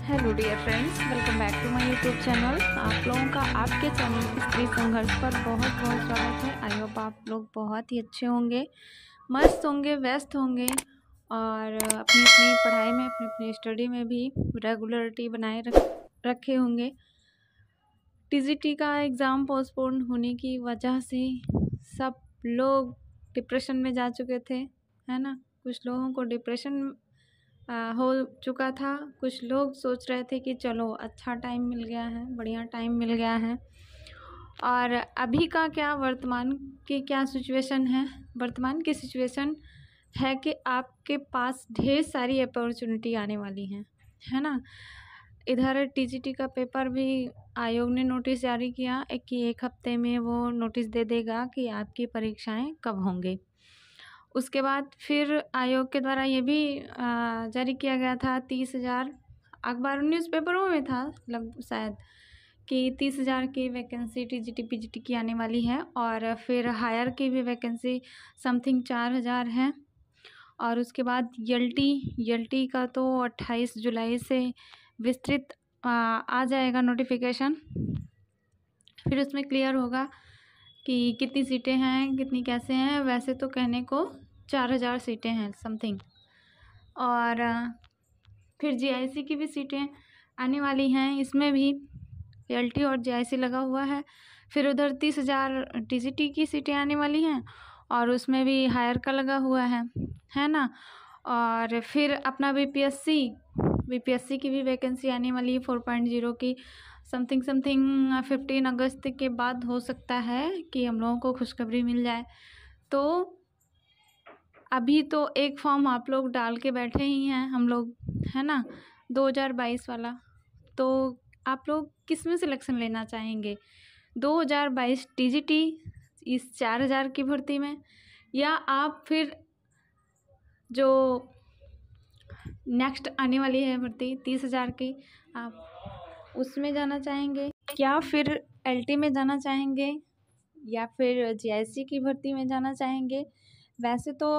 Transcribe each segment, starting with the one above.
Hello dear friends, welcome back to my YouTube channel. आप लोगों का आपके चैनल स्त्री संघर्ष पर बहुत बहुत स्वागत है। आई होप आप लोग बहुत ही अच्छे होंगे, मस्त होंगे, व्यस्त होंगे और अपनी अपनी पढ़ाई में, अपनी अपनी स्टडी में भी रेगुलरिटी बनाए रखे होंगे। टीजीटी का एग्ज़ाम पोस्टपोन होने की वजह से सब लोग डिप्रेशन में जा चुके थे, है ना। कुछ लोगों को डिप्रेशन हो चुका था, कुछ लोग सोच रहे थे कि चलो अच्छा टाइम मिल गया है, बढ़िया टाइम मिल गया है। और अभी का क्या, वर्तमान की क्या सिचुएशन है? वर्तमान की सिचुएशन है कि आपके पास ढेर सारी अपॉर्चुनिटी आने वाली हैं, है ना। इधर टीजीटी का पेपर भी आयोग ने नोटिस जारी किया कि एक हफ्ते में वो नोटिस दे देगा कि आपकी परीक्षाएं कब होंगी। उसके बाद फिर आयोग के द्वारा ये भी जारी किया गया था 30,000, अखबार न्यूज़पेपरों में था शायद कि 30,000 की वैकेंसी टीजीटी पीजीटी की आने वाली है। और फिर हायर की भी वैकेंसी समथिंग 4,000 है। और उसके बाद यलटी का तो 28 जुलाई से विस्तृत आ जाएगा नोटिफिकेशन। फिर उसमें क्लियर होगा कि कितनी सीटें हैं, कितनी कैसे हैं। वैसे तो कहने को 4,000 सीटें हैं समथिंग। और फिर जीआईसी की भी सीटें आने वाली हैं, इसमें भी एलटी और जीआईसी लगा हुआ है। फिर उधर 30,000 टीजीटी की सीटें आने वाली हैं और उसमें भी हायर का लगा हुआ है ना। और फिर अपना बीपीएससी की भी वैकेंसी आने वाली है 4.0 की समथिंग 15 अगस्त के बाद हो सकता है कि हम लोगों को खुशखबरी मिल जाए। तो अभी तो एक फॉर्म आप लोग डाल के बैठे ही हैं हम लोग, है ना, 2022 वाला। तो आप लोग किस में सिलेक्शन लेना चाहेंगे? 2022 टीजीटी इस 4,000 की भर्ती में, या आप फिर जो नेक्स्ट आने वाली है भर्ती 30,000 की, आप उसमें जाना चाहेंगे, क्या फिर एलटी में जाना चाहेंगे, या फिर जीआईसी की भर्ती में जाना चाहेंगे? वैसे तो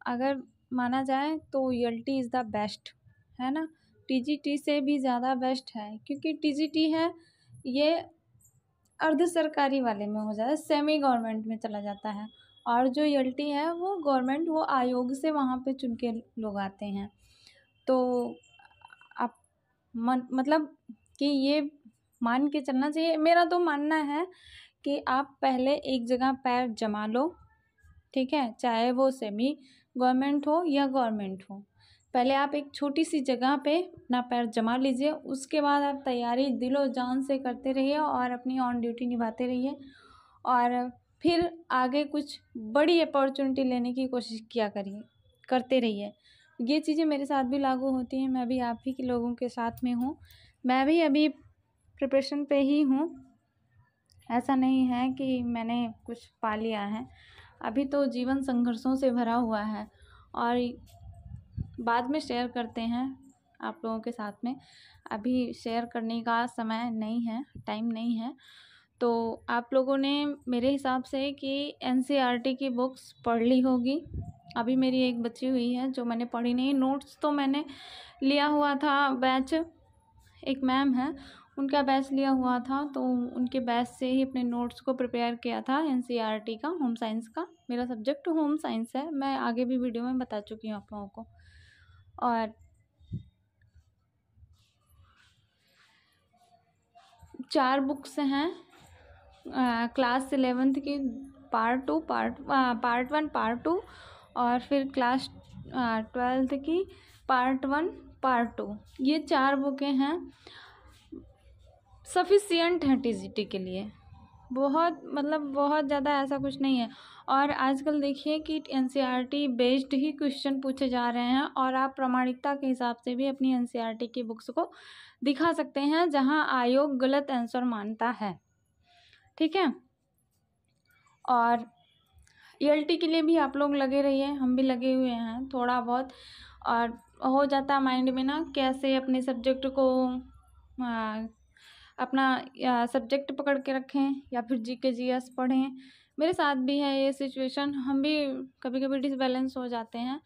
अगर माना जाए तो एलटी इज़ द बेस्ट, है ना। टीजीटी से भी ज़्यादा बेस्ट है, क्योंकि टीजीटी है ये अर्ध सरकारी वाले में हो जाता है, सेमी गवर्नमेंट में चला जाता है। और जो एलटी है वो गवर्नमेंट, वो आयोग से वहाँ पे चुन के लोग आते हैं। तो आप मतलब कि ये मान के चलना चाहिए, मेरा तो मानना है कि आप पहले एक जगह पैर जमा लो, ठीक है, चाहे वो सेमी गवर्नमेंट हो या गवर्नमेंट हो। पहले आप एक छोटी सी जगह पे अपना पैर जमा लीजिए, उसके बाद आप तैयारी दिलो जान से करते रहिए और अपनी ऑन ड्यूटी निभाते रहिए। और फिर आगे कुछ बड़ी अपॉर्चुनिटी लेने की कोशिश करते रहिए। ये चीज़ें मेरे साथ भी लागू होती हैं, मैं भी आप ही के लोगों के साथ में हूँ। मैं भी अभी प्रिपरेशन पे ही हूँ, ऐसा नहीं है कि मैंने कुछ पा लिया है। अभी तो जीवन संघर्षों से भरा हुआ है और बाद में शेयर करते हैं आप लोगों के साथ में। अभी शेयर करने का समय नहीं है, टाइम नहीं है। तो आप लोगों ने मेरे हिसाब से कि एनसीईआरटी की बुक्स पढ़ ली होगी। अभी मेरी एक बची हुई है जो मैंने पढ़ी नहीं। नोट्स तो मैंने लिया हुआ था, बैच एक मैम है उनका बैच लिया हुआ था, तो उनके बैच से ही अपने नोट्स को प्रिपेयर किया था एनसीईआरटी का, होम साइंस का। मेरा सब्जेक्ट होम साइंस है, मैं आगे भी वीडियो में बता चुकी हूँ आप लोगों को। और 4 बुक्स हैं क्लास 11th की, पार्ट 1 पार्ट 2, और फिर क्लास 12th की पार्ट 1 पार्ट 2। ये 4 बुकें हैं, सफिशिएंट हैं टीजीटी के लिए। बहुत ज़्यादा ऐसा कुछ नहीं है। और आजकल देखिए कि एनसीईआरटी बेस्ड ही क्वेश्चन पूछे जा रहे हैं, और आप प्रामाणिकता के हिसाब से भी अपनी एनसीईआरटी की बुक्स को दिखा सकते हैं जहां आयोग गलत आंसर मानता है, ठीक है। और ईएलटी के लिए भी आप लोग लगे रहिए, हम भी लगे हुए हैं थोड़ा बहुत। और हो जाता माइंड में ना, कैसे अपने सब्जेक्ट को अपना सब्जेक्ट पकड़ के रखें या फिर जीके जीएस पढ़ें। मेरे साथ भी है ये सिचुएशन, हम भी कभी कभी डिसबैलेंस हो जाते हैं।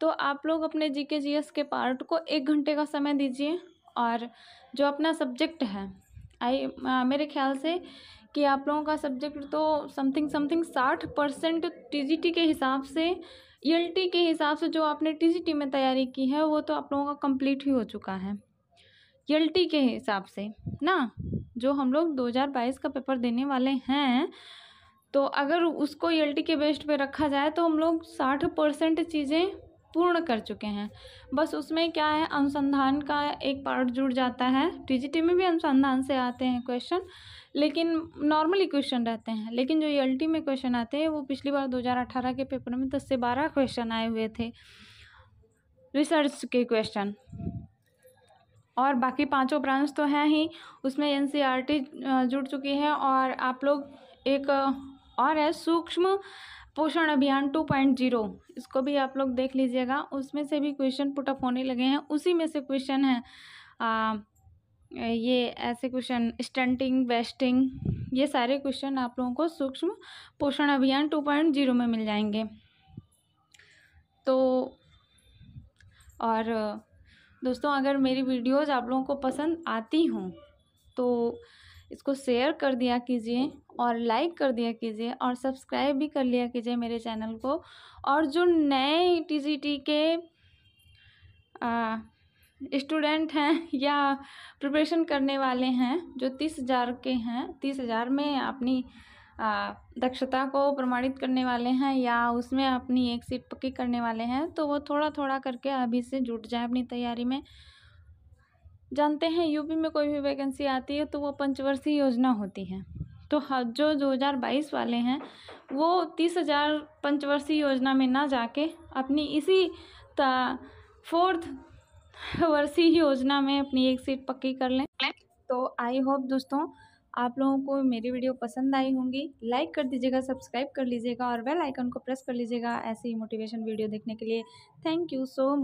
तो आप लोग अपने जीके जीएस के पार्ट को 1 घंटे का समय दीजिए और जो अपना सब्जेक्ट है मेरे ख्याल से कि आप लोगों का सब्जेक्ट तो समथिंग 60% टीजीटी के हिसाब से, ईएलटी के हिसाब से जो आपने टीजीटी में तैयारी की है वो तो आप लोगों का कंप्लीट ही हो चुका है ईएलटी के हिसाब से ना। जो हम लोग 2022 का पेपर देने वाले हैं, तो अगर उसको ईएलटी के बेस्ड पे रखा जाए तो हम लोग 60% चीज़ें पूर्ण कर चुके हैं। बस उसमें क्या है, अनुसंधान का एक पार्ट जुड़ जाता है। टीजीटी में भी अनुसंधान से आते हैं क्वेश्चन, लेकिन नॉर्मली क्वेश्चन रहते हैं। लेकिन जो ईएलटी में क्वेश्चन आते हैं वो पिछली बार 2018 के पेपर में 10 से 12 क्वेश्चन आए हुए थे रिसर्च के क्वेश्चन, और बाकी 5 ब्रांच तो हैं ही, उसमें एनसीईआरटी जुड़ चुकी है। और आप लोग एक और है सूक्ष्म पोषण अभियान 2.0, इसको भी आप लोग देख लीजिएगा। उसमें से भी क्वेश्चन पुटअप होने लगे हैं, उसी में से क्वेश्चन है ये ऐसे क्वेश्चन स्टंटिंग, वेस्टिंग, ये सारे क्वेश्चन आप लोगों को सूक्ष्म पोषण अभियान 2.0 में मिल जाएंगे। तो और दोस्तों, अगर मेरी वीडियोज़ आप लोगों को पसंद आती हों तो इसको शेयर कर दिया कीजिए और लाइक कर दिया कीजिए और सब्सक्राइब भी कर लिया कीजिए मेरे चैनल को। और जो नए टीजीटी के स्टूडेंट हैं या प्रिपरेशन करने वाले हैं, जो 30,000 के हैं, 30,000 में अपनी दक्षता को प्रमाणित करने वाले हैं या उसमें अपनी एक सीट पक्की करने वाले हैं, तो वो थोड़ा थोड़ा करके अभी से जुट जाए अपनी तैयारी में। जानते हैं यूपी में कोई भी वैकेंसी आती है तो वो पंचवर्षीय योजना होती है, तो जो 2022 वाले हैं वो 30,000 पंचवर्षीय योजना में ना जाके अपनी इसी 4th वर्षीय योजना में अपनी एक सीट पक्की कर लें। तो आई होप दोस्तों आप लोगों को मेरी वीडियो पसंद आई होंगी। लाइक कर दीजिएगा, सब्सक्राइब कर लीजिएगा और बेल आइकन को प्रेस कर लीजिएगा ऐसे ही मोटिवेशन वीडियो देखने के लिए। Thank you so much.